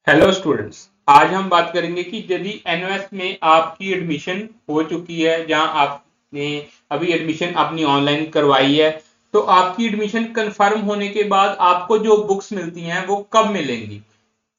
Hello students. आज हम बात करेंगे कि यदि एनओएस में आपकी एडमिशन हो चुकी है, जहां आपने अभी एडमिशन अपनी ऑनलाइन करवाई है, तो आपकी एडमिशन कंफर्म होने के बाद आपको जो बुक्स मिलती हैं वो कब मिलेंगी।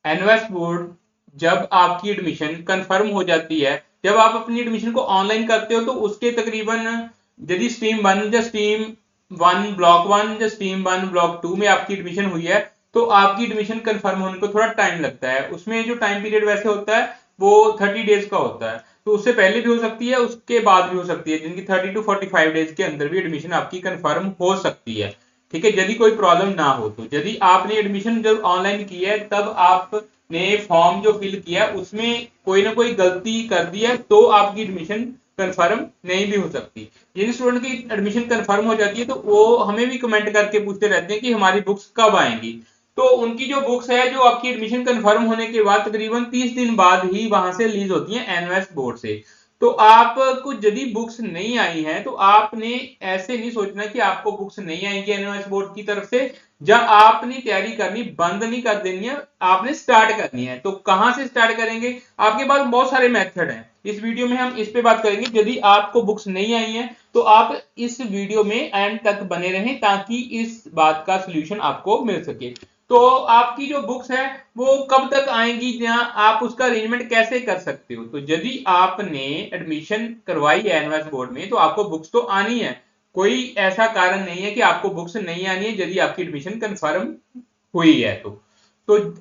एनओएस बोर्ड जब आपकी एडमिशन कंफर्म हो जाती है, जब आप अपनी एडमिशन को ऑनलाइन करते हो, तो उसके तकरीबन यदि स्ट्रीम 1 ब्लॉक 1 या स्ट्रीम 1 ब्लॉक 2 में आपकी एडमिशन हुई है, तो आपकी एडमिशन कंफर्म होने को थोड़ा टाइम लगता है। उसमें जो टाइम पीरियड वैसे होता है वो 30 डेज का होता है, तो उससे पहले भी हो सकती है, उसके बाद भी हो सकती है, जिनकी 30 to 45 डेज के अंदर भी एडमिशन आपकी कंफर्म हो सकती है। ठीक है, यदि कोई प्रॉब्लम ना हो तो। यदि आपने एडमिशन जब ऑनलाइन की है, तब आपने फॉर्म जो फिल किया उसमें कोई ना कोई गलती कर दी है, तो आपकी एडमिशन कंफर्म नहीं भी हो सकती। जिन स्टूडेंट की एडमिशन कंफर्म हो जाती है, तो वो हमें भी कमेंट करके पूछते रहते हैं कि हमारी बुक्स कब आएंगी। तो उनकी जो बुक्स है, जो आपकी एडमिशन कंफर्म होने के बाद तकरीबन 30 दिन बाद ही वहां से रिलीज होती है एनओएस बोर्ड से। तो आपको यदि बुक्स नहीं आई हैं, तो आपने ऐसे नहीं सोचना कि आपको बुक्स नहीं आएंगी एनओएस बोर्ड की तरफ से। जब आपने तैयारी करनी बंद नहीं कर देनी है, आपने स्टार्ट करनी है। तो कहां से स्टार्ट करेंगे? आपके पास बहुत सारे मेथड हैं। इस वीडियो में हम इस पे बात करेंगे। यदि आपको बुक्स नहीं आई हैं, तो आप इस वीडियो में एंड तक बने रहें, ताकि इस बात का सोल्यूशन आपको मिल सके। तो आपकी जो बुक्स है वो कब तक आएंगी, जहां आप उसका अरेंजमेंट कैसे कर सकते हो। तो यदि आपने एडमिशन करवाई है एनवास बोर्ड में, तो आपको बुक्स तो आनी है। कोई ऐसा कारण नहीं है कि आपको बुक्स नहीं आनी है यदि आपकी एडमिशन कंफर्म हुई है तो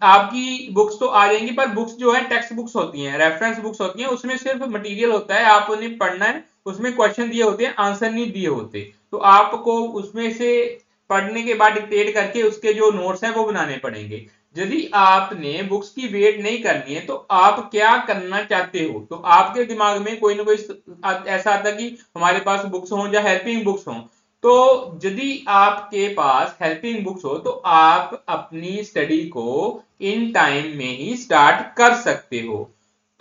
आपकी बुक्स तो आ जाएंगी। पर बुक्स जो है टेक्स्ट बुक्स होती हैं, रेफरेंस बुक्स होती हैं, उसमें सिर्फ मटेरियल होता है, आप उन्हें पढ़ना है। उसमें क्वेश्चन दिए होते हैं, आंसर नहीं दिए होते। तो आपको उसमें से पढ़ने के बाद डिक्टेट करके उसके जो नोट्स हैं वो बनाने पड़ेंगे। यदि आपने बुक्स की वेट नहीं करनी है, तो आप क्या करना चाहते हो? तो आपके दिमाग में कोई ना कोई ऐसा आता है कि हमारे पास बुक्स हों या हेल्पिंग बुक्स हों। तो यदि आपके पास हेल्पिंग बुक्स हो, तो आप अपनी स्टडी को इन टाइम में ही स्टार्ट कर सकते हो।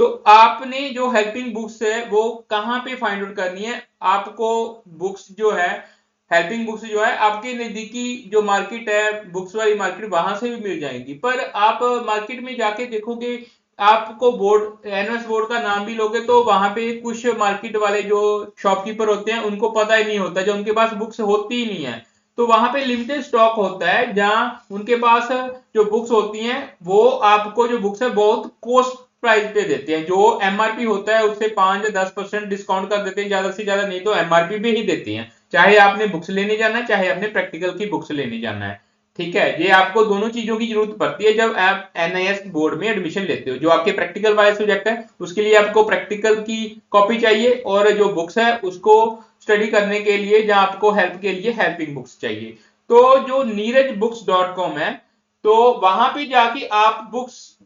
तो आपने जो हेल्पिंग बुक्स है वो कहां पे फाइंड आउट करनी है? आपको बुक्स जो है, हेल्पिंग बुक्स जो है, आपके नजदीकी जो मार्केट है, बुक्स वाली मार्केट, वहां से भी मिल जाएंगी। पर आप मार्केट में जाके देखोगे, आपको बोर्ड एनएस बोर्ड का नाम भी लोगे, तो वहां पे कुछ मार्केट वाले जो शॉपकीपर होते हैं उनको पता ही नहीं होता, जो उनके पास बुक्स होती ही नहीं है। तो वहां पे लिमिटेड स्टॉक होता है, जहां उनके पास जो बुक्स होती हैं वो आपको जो बुक्स है बहुत कॉस्ट प्राइस पे देते हैं। जो एमआरपी होता है उससे 5 या 10% डिस्काउंट कर देते हैं, ज्यादा से ज्यादा, नहीं तो एमआरपी पे ही देते हैं। चाहे आपने बुक्स लेने जाना है, चाहे आपने प्रैक्टिकल की बुक्स लेने जाना है। ठीक है, ये आपको दोनों चीजों की जरूरत पड़ती है जब आप एनआईएस बोर्ड में एडमिशन लेते हो। जो आपके प्रैक्टिकल वाले सब्जेक्ट है, उसके लिए आपको प्रैक्टिकल की कॉपी चाहिए, और जो बुक्स है उसको स्टडी करने के लिए, जहां आपको हेल्प के लिए हेल्पिंग बुक्स चाहिए। तो जो नीरजबुक्स.com है, तो वहां पे जाके आप बुक्स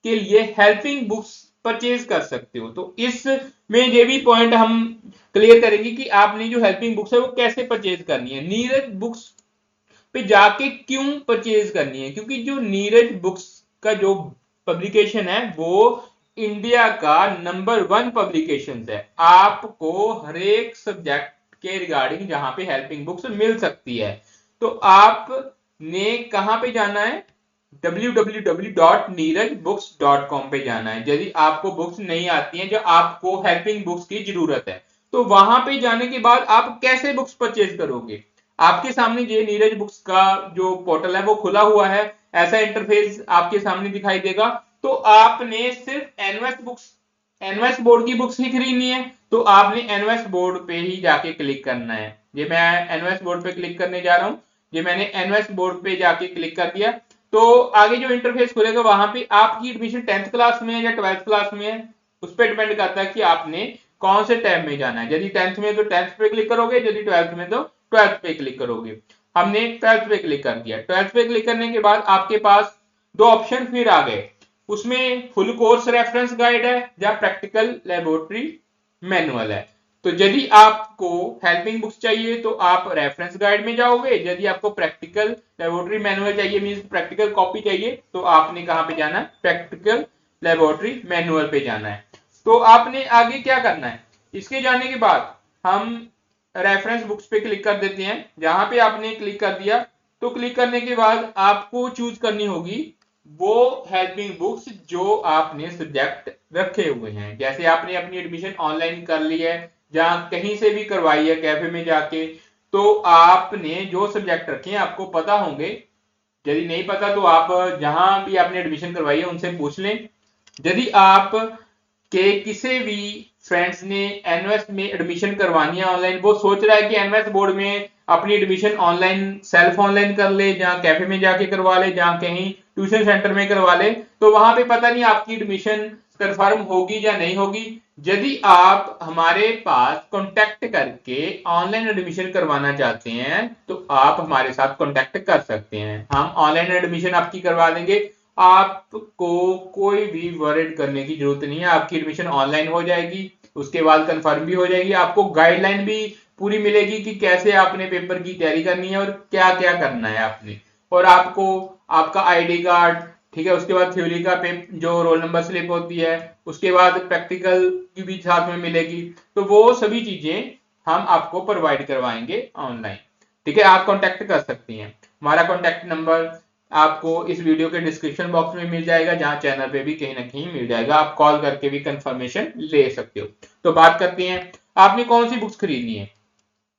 के लिए हेल्पिंग बुक्स परचेज कर सकते हो। तो इसमें ये भी पॉइंट हम क्लियर करेंगे कि आपने जो हेल्पिंग बुक्स है वो कैसे परचेज करनी है। नीरज बुक्स पे जाके क्यों परचेज करनी है? क्योंकि जो नीरज बुक्स का जो पब्लिकेशन है वो इंडिया का नंबर 1 पब्लिकेशन है। आपको हर एक सब्जेक्ट के रिगार्डिंग जहां पे हेल्पिंग बुक्स मिल सकती है। तो आपने कहां पे जाना है? www.neerajbooks.com पे जाना है। यदि आपको बुक्स नहीं आती हैं, जो आपको हेल्पिंग बुक्स की जरूरत है, तो वहां पे जाने के बाद आप कैसे बुक्स परचेज करोगे? आपके सामने ये नीरज बुक्स का जो पोर्टल है वो खुला हुआ है। ऐसा इंटरफेस आपके सामने दिखाई देगा। तो आपने सिर्फ एनवेस बोर्ड की बुक्स ही खरीदनी है, तो आपने एनवेस बोर्ड पे ही जाके क्लिक करना है। ये मैं एनवेस बोर्ड पे क्लिक करने जा रहा हूं। ये मैंने एनवेस बोर्ड पे जाके क्लिक कर दिया। तो आगे जो इंटरफेस खुलेगा, वहां पे आपकी एडमिशन 10th क्लास में है या 12th क्लास में है, उस पर डिपेंड करता है कि आपने कौन से टैब में जाना है। यदि 10th में तो 10th पे क्लिक करोगे, यदि 12th में तो 12th पे क्लिक करोगे। हमने 12th पे क्लिक कर दिया। 12th पे क्लिक करने के बाद आपके पास दो ऑप्शन फिर आ गए। उसमें फुल कोर्स रेफरेंस गाइड है या प्रैक्टिकल लेबोरेटरी मैनुअल है। तो यदि आपको हेल्पिंग बुक्स चाहिए तो आप रेफरेंस गाइड में जाओगे। यदि आपको प्रैक्टिकल लेबोरेटरी मैनुअल चाहिए, मींस प्रैक्टिकल कॉपी चाहिए, तो आपने कहां पे जाना है? प्रैक्टिकल लेबोरेटरी मैनुअल पे जाना है। तो आपने आगे क्या करना है? इसके जाने के बाद हम रेफरेंस बुक्स पे क्लिक कर देते हैं। जहां पे आपने क्लिक कर दिया, तो क्लिक करने के बाद आपको चूज करनी होगी वो हेल्पिंग बुक्स जो आपने सब्जेक्ट रखे हुए हैं। जैसे आपने अपनी एडमिशन ऑनलाइन कर ली है, जहां कहीं से भी करवाई है कैफे में जाके, तो आपने जो सब्जेक्ट रखे हैं आपको पता होंगे। यदि नहीं पता तो आप जहां भी आपने एडमिशन करवाई है उनसे पूछ लें। यदि आप के किसी भी फ्रेंड्स ने एनएस में एडमिशन करवानी है ऑनलाइन, वो सोच रहा है कि एनएस बोर्ड में अपनी एडमिशन ऑनलाइन सेल्फ ऑनलाइन कर ले, जहां कैफे में जाके करवा ले, जहां कहीं ट्यूशन सेंटर में करवा ले, तो वहां पे पता नहीं आपकी एडमिशन कंफर्म होगी या नहीं होगी। यदि आप हमारे पास कांटेक्ट करके ऑनलाइन एडमिशन करवाना चाहते हैं तो आप हमारे साथ कांटेक्ट कर सकते हैं, हम ऑनलाइन एडमिशन आपकी करवा देंगे। आपको कोई भी वरीड करने की जरूरत नहीं है, आपकी एडमिशन ऑनलाइन हो जाएगी, उसके बाद कंफर्म भी हो जाएगी। आपको गाइडलाइन भी पूरी मिलेगी कि कैसे आपने पेपर की तैयारी करनी है और क्या क्या करना है आपने। और आपको आपका आईडी कार्ड, ठीक है, उसके बाद थ्योरी का जो रोल नंबर स्लिप होती है, उसके बाद प्रैक्टिकल की भी साथ में मिलेगी। तो वो सभी चीजें हम आपको प्रोवाइड करवाएंगे ऑनलाइन। ठीक है, आप कांटेक्ट कर सकती हैं। हमारा कांटेक्ट नंबर आपको इस वीडियो के डिस्क्रिप्शन बॉक्स में मिल जाएगा, जहां चैनल पे भी कहीं ना कहीं मिल जाएगा, आप कॉल करके भी कंफर्मेशन ले सकते हो। तो बात करते हैं आपने कौन सी बुक्स खरीदनी है।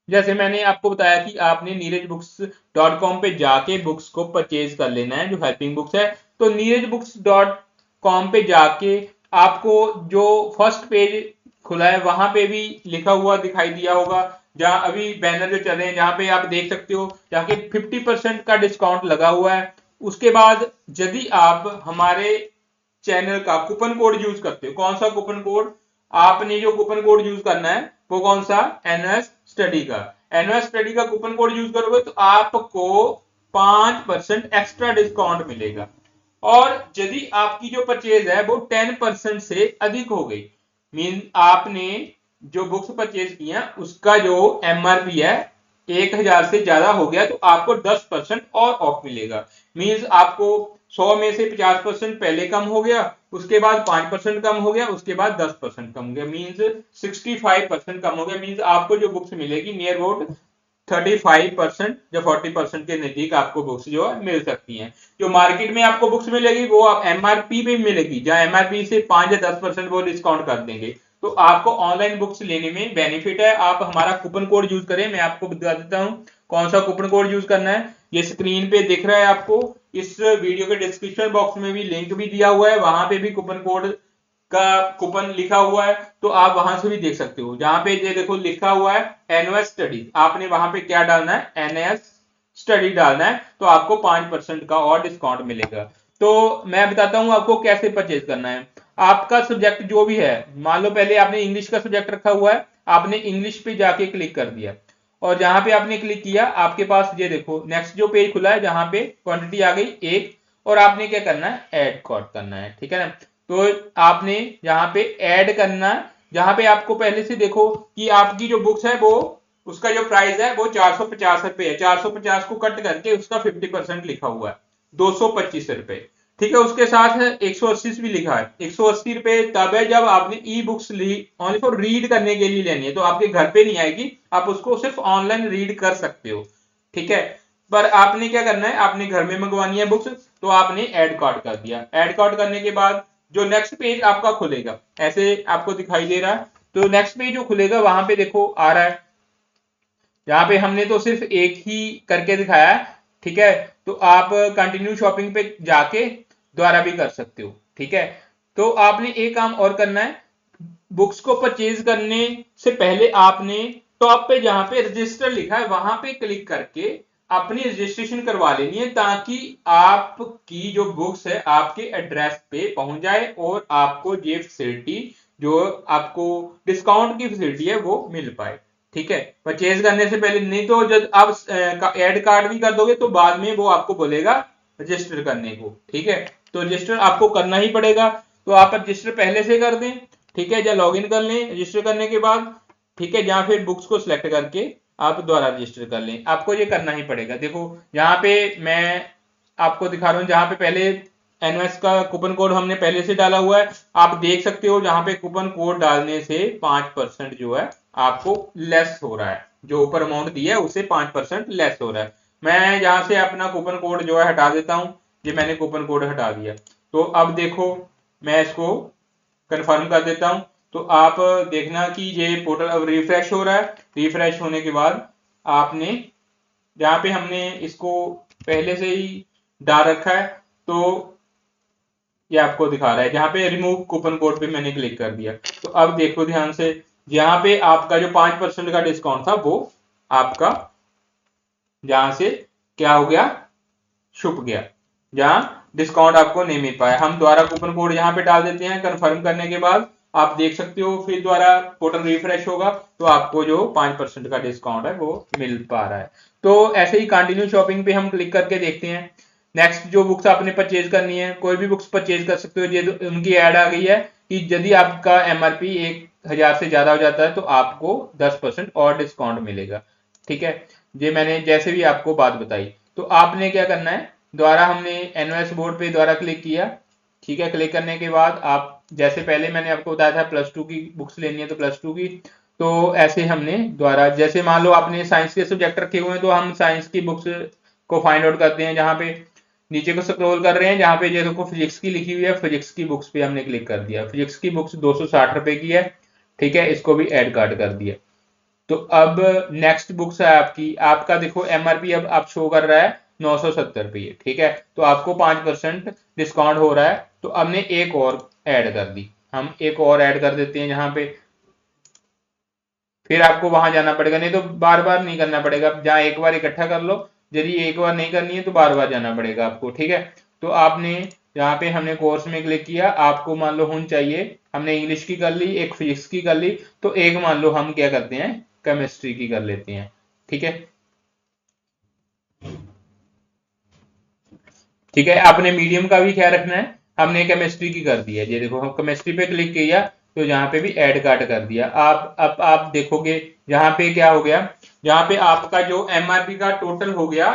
जैसे मैंने आपको बताया कि आपने नीरजबुक्स.com पे जाके बुक्स को परचेज कर लेना है, जो हेल्पिंग बुक्स है। तो नीरजबुक्स.com पे जाके आपको जो फर्स्ट पेज खुला है वहां पे भी लिखा हुआ दिखाई दिया होगा, जहां अभी बैनर जो चल रहे हैं, जहां पे आप देख सकते हो जहां के 50% का डिस्काउंट लगा हुआ है। उसके बाद यदि आप हमारे चैनल का कूपन कोड यूज करते हो, कौन सा कूपन कोड, आपने जो कूपन कोड यूज करना है वो कौन सा, एनएस स्टडी का। एनएस स्टडी का कूपन कोड यूज करोगे तो आपको 5% एक्स्ट्रा डिस्काउंट मिलेगा। और यदि आपकी जो परचेज है वो 10% से अधिक हो गई, मीन आपने जो बुक्स परचेज की है उसका जो एमआरपी है 1000 से ज्यादा हो गया, तो आपको 10% और ऑफ मिलेगा। मीन्स आपको 100 में से 50% पहले कम हो गया, उसके बाद 5% कम हो गया, उसके बाद 10% कम हो गया, मीन्स 65% कम हो गया। मीन्स आपको जो बुक्स मिलेगी नियर अबाउट 35% या 40% के नजदीक आपको बुक्स जो है मिल सकती हैं। जो मार्केट में आपको बुक्स मिलेगी वो आप एमआरपी पे मिलेगी, जहां एमआरपी से 5 या 10% वो डिस्काउंट कर देंगे। तो आपको ऑनलाइन बुक्स लेने में बेनिफिट है, आप हमारा कूपन कोड यूज करें। मैं आपको बता देता हूं कौन सा कूपन कोड यूज करना है, ये स्क्रीन पे दिख रहा है आपको। इस वीडियो के डिस्क्रिप्शन बॉक्स में भी लिंक भी दिया हुआ है, वहां पे भी कूपन कोड का कूपन लिखा हुआ है, तो आप वहां से भी देख सकते हो। जहां पे ये देखो लिखा हुआ है एनएस स्टडी, आपने वहां पे क्या डालना है, एनएस स्टडी डालना है, तो आपको 5% का और डिस्काउंट मिलेगा। तो मैं बताता हूं आपको कैसे परचेज करना है। आपका सब्जेक्ट जो भी है, मान लो पहले आपने इंग्लिश का सब्जेक्ट रखा हुआ है, आपने इंग्लिश पे जाके क्लिक कर दिया, और जहां पे आपने क्लिक किया आपके पास ये देखो नेक्स्ट जो पेज खुला है, जहां पे क्वांटिटी आ गई 1, और आपने क्या करना है, ऐड कोड करना है। ठीक है ना, तो आपने यहाँ पे ऐड करना, जहां पे आपको पहले से देखो कि आपकी जो बुक्स है वो उसका जो प्राइस है वो 450 रुपए है, 450 को कट करके उसका 50% लिखा हुआ है 225 रुपए। ठीक है, उसके साथ 180 भी लिखा है। 180 रुपए तब है जब आपने ई बुक्स ली ओनली फॉर रीड करने के लिए लेनी है, तो आपके घर पे नहीं आएगी, आप उसको सिर्फ ऑनलाइन रीड कर सकते हो। ठीक है, पर आपने क्या करना है, आपने घर में मंगवानी है बुक्स, तो आपने ऐड कार्ड कर दिया। ऐड कार्ड करने के बाद जो नेक्स्ट पेज आपका खुलेगा, ऐसे आपको दिखाई दे रहा है, तो नेक्स्ट पेज जो खुलेगा वहां पे देखो आ रहा है, यहाँ पे हमने तो सिर्फ एक ही करके दिखाया है। ठीक है, तो आप कंटिन्यू शॉपिंग पे जाके दोबारा भी कर सकते हो। ठीक है, तो आपने एक काम और करना है, बुक्स को परचेज करने से पहले आपने टॉप पे जहां पे रजिस्टर लिखा है वहां पे क्लिक करके अपनी रजिस्ट्रेशन करवा लेनी है, ताकि आपकी जो बुक्स है आपके एड्रेस पे पहुंच जाए और आपको ये फैसिलिटी, जो आपको डिस्काउंट की फैसिलिटी है, वो मिल पाए। ठीक है, परचेज करने से पहले, नहीं तो जब आप ऐड कार्ड भी कर दोगे तो बाद में वो आपको बोलेगा रजिस्टर करने को। ठीक है, तो रजिस्टर आपको करना ही पड़ेगा, तो आप रजिस्टर पहले से कर दें। ठीक है, या लॉग इन कर लें रजिस्टर करने के बाद। ठीक है, जहां फिर बुक्स को सिलेक्ट करके आप दोबारा रजिस्टर कर लें, आपको ये करना ही पड़ेगा। देखो यहाँ पे मैं आपको दिखा रहा हूँ, जहां पे पहले एनएस का कूपन कोड हमने पहले से डाला हुआ है, आप देख सकते हो जहां पे कूपन कोड डालने से 5% जो है आपको लेस हो रहा है, जो ऊपर अमाउंट दिया है उससे 5% लेस हो रहा है। मैं यहां से अपना कूपन कोड जो है हटा देता हूं, ये मैंने कूपन कोड हटा दिया। तो अब देखो मैं इसको कंफर्म कर देता हूं। तो आप देखना कि ये पोर्टल अब रिफ्रेश हो रहा है। रिफ्रेश होने के बाद आपने जहां पे हमने इसको पहले से ही डाल रखा है, तो ये आपको दिखा रहा है जहां पे रिमूव कूपन कोड पे मैंने क्लिक कर दिया। तो अब देखो ध्यान से, यहाँ पे आपका जो 5% का डिस्काउंट था वो आपका जहां से क्या हो गया, छुप गया, जहां डिस्काउंट आपको नहीं मिल पाया। हम दोबारा कूपन कोड यहाँ पे डाल देते हैं। कंफर्म करने के बाद आप देख सकते हो फिर दोबारा पोर्टल रिफ्रेश होगा तो आपको जो 5% का डिस्काउंट है वो मिल पा रहा है। तो ऐसे ही कंटिन्यू शॉपिंग पे हम क्लिक करके देखते हैं। नेक्स्ट जो बुक्स आपने परचेज करनी है, कोई भी बुक्स परचेज कर सकते हो। ये उनकी ऐड आ गई है कि यदि आपका एमआरपी 1000 से ज्यादा हो जाता है तो आपको 10% और डिस्काउंट मिलेगा। ठीक है, ये मैंने जैसे भी आपको बात बताई। तो आपने क्या करना है, द्वारा हमने एनओएस बोर्ड पे द्वारा क्लिक किया। ठीक है, क्लिक करने के बाद आप जैसे पहले मैंने आपको बताया था +2 की बुक्स लेनी है तो +2 की, तो ऐसे हमने द्वारा जैसे मान लो आपने साइंस के सब्जेक्ट रखे हुए हैं तो हम साइंस की बुक्स को फाइंड आउट करते हैं। जहां पे नीचे को स्क्रॉल कर रहे हैं, जहां पे ये देखो फिजिक्स की लिखी हुई है, फिजिक्स की बुक्स पे हमने क्लिक कर दिया। फिजिक्स की बुक्स 260 रुपए की है। ठीक है, इसको भी ऐड कार्ड कर दिया। तो अब नेक्स्ट बुक्स है आपकी, आपका देखो एमआरपी अब आप शो कर रहा है 970 रुपये। ठीक है, तो आपको 5% डिस्काउंट हो रहा है। तो हमने एक और ऐड कर दी, हम एक और ऐड कर देते हैं यहाँ पे। फिर आपको वहां जाना पड़ेगा, नहीं तो बार बार नहीं करना पड़ेगा। जहां एक बार इकट्ठा कर लो, यदि एक बार नहीं करनी है तो बार बार जाना पड़ेगा आपको। ठीक है, तो आपने यहाँ पे हमने कोर्स में क्लिक किया। आपको मान लो हुन चाहिए, हमने इंग्लिश की कर ली, एक फिजिक्स की कर ली, तो एक मान लो हम क्या करते हैं, केमिस्ट्री की कर लेते हैं। ठीक है, ठीक है, आपने मीडियम का भी ख्याल रखना है। हमने केमिस्ट्री की कर दी है, ये देखो हम केमिस्ट्री पे क्लिक किया तो यहाँ पे भी ऐड कार्ड कर दिया। आप अब आप देखोगे यहाँ पे क्या हो गया, यहाँ पे आपका जो एमआरपी का टोटल हो गया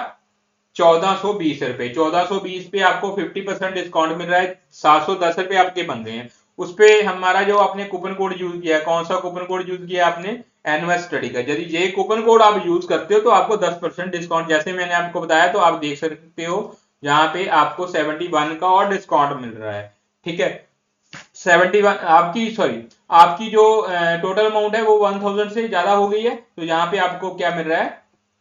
1420 रुपए। 1420 पे आपको 50% डिस्काउंट मिल रहा है। 710 रुपए आपके बन गए हैं। उस पे हमारा जो आपने कूपन कोड यूज किया है, कौन सा कूपन कोड यूज किया आपने, एनवेस स्टडी का। यदि ये कूपन कोड आप यूज करते हो तो आपको 10% डिस्काउंट, जैसे मैंने आपको बताया, तो आप देख सकते हो यहाँ पे आपको 71 का और डिस्काउंट मिल रहा है। ठीक है, 71 आपकी, सॉरी, आपकी जो टोटल अमाउंट है वो 1000 से ज्यादा हो गई है। तो यहाँ पे आपको क्या मिल रहा है,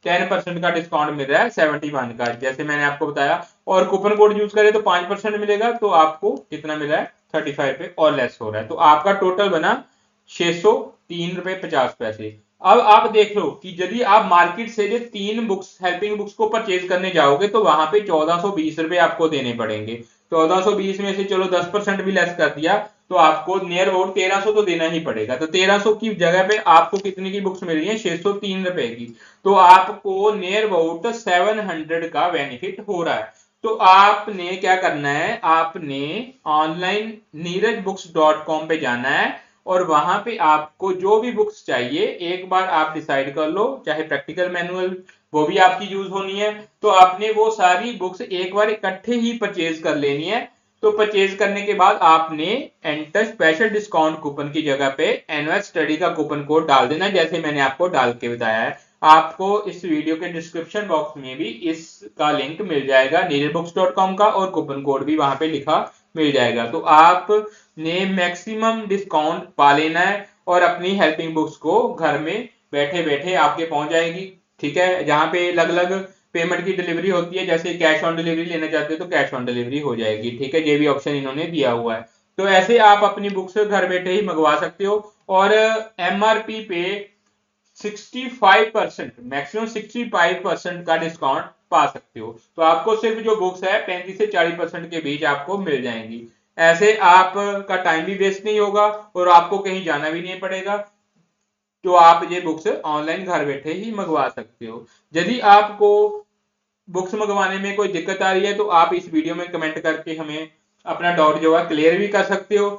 10% का डिस्काउंट मिल रहा है 71 का, जैसे मैंने आपको बताया। और कूपन कोड यूज करें तो 5% मिलेगा, तो आपको कितना मिला है, 35 पे और लेस हो रहा है। तो आपका टोटल बना 603 रुपए 50 पैसे। अब आप देख लो कि यदि आप मार्केट से जो 3 बुक्स, हेल्पिंग बुक्स को परचेज करने जाओगे तो वहां पे 1420 रुपए आपको देने पड़ेंगे। 1420 में से चलो 10% भी लेस कर दिया तो आपको नियर अबाउट 1300 तो देना ही पड़ेगा। तो 1300 की जगह पे आपको कितने की बुक्स मिल रही है, 603 रुपए की। तो आपको नियर अबाउट 700 का बेनिफिट हो रहा है। तो आपने क्या करना है, आपने ऑनलाइन neerajbooks.com पे जाना है और वहां पे आपको जो भी बुक्स चाहिए एक बार आप डिसाइड कर लो, चाहे प्रैक्टिकल मैनुअल वो भी आपकी यूज होनी है, तो आपने वो सारी बुक्स एक बार इकट्ठे ही परचेज कर लेनी है। तो परचेज करने के बाद आपने एंटर स्पेशल डिस्काउंट कूपन की जगह पे एनवेस स्टडी का कूपन कोड डाल देना, जैसे मैंने आपको डाल के बताया है। आपको इस वीडियो के डिस्क्रिप्शन बॉक्स में भी इसका लिंक मिल जाएगा neerajbooks.com का, और कूपन कोड भी वहां पे लिखा मिल जाएगा। तो आपने मैक्सिमम डिस्काउंट पा लेना है और अपनी हेल्पिंग बुक्स को घर में बैठे बैठे आपके पहुंच जाएगी। ठीक है, जहां पे अलग अलग पेमेंट की डिलीवरी होती है, जैसे कैश ऑन डिलीवरी लेना चाहते हो तो कैश ऑन डिलीवरी हो जाएगी। ठीक है, ये भी ऑप्शन इन्होंने दिया हुआ है। तो ऐसे आप अपनी बुक्स घर बैठे ही मंगवा सकते हो और एमआरपी पे 65%, मैक्सिमम 65% का डिस्काउंट पा सकते हो। तो आपको सिर्फ जो बुक्स है 35 से 40% के बीच आपको मिल जाएंगी। ऐसे आपका टाइम भी वेस्ट नहीं होगा और आपको कहीं जाना भी नहीं पड़ेगा। तो आप ये बुक्स ऑनलाइन घर बैठे ही मंगवा सकते हो। यदि आपको बुक्स मंगवाने में कोई दिक्कत आ रही है तो आप इस वीडियो में कमेंट करके हमें अपना डाउट जो है क्लियर भी कर सकते हो।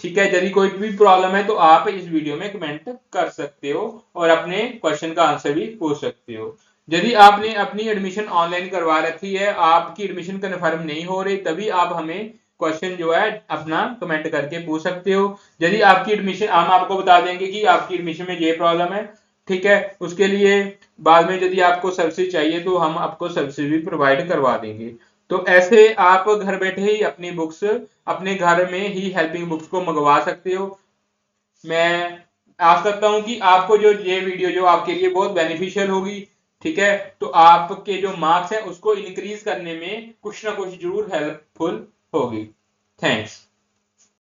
ठीक है, यदि कोई भी प्रॉब्लम है तो आप इस वीडियो में कमेंट कर सकते हो और अपने क्वेश्चन का आंसर भी पूछ सकते हो। यदि आपने अपनी एडमिशन ऑनलाइन करवा रखी है, आपकी एडमिशन कन्फर्म नहीं हो रही, तभी आप हमें क्वेश्चन जो है अपना कमेंट करके पूछ सकते हो। यदि आपकी एडमिशन, हम आपको बता देंगे कि आपकी एडमिशन में ये प्रॉब्लम है। ठीक है, उसके लिए बाद में यदि आपको सर्विस चाहिए तो हम आपको सर्विस भी प्रोवाइड करवा देंगे। तो ऐसे आप घर बैठे ही अपनी बुक्स अपने घर में ही हेल्पिंग बुक्स को मंगवा सकते हो। मैं आशा करता हूं कि आपको जो ये वीडियो जो आपके लिए बहुत बेनिफिशियल होगी। ठीक है, तो आपके जो मार्क्स है उसको इंक्रीज करने में कुछ ना कुछ जरूर हेल्पफुल होगी। थैंक्स।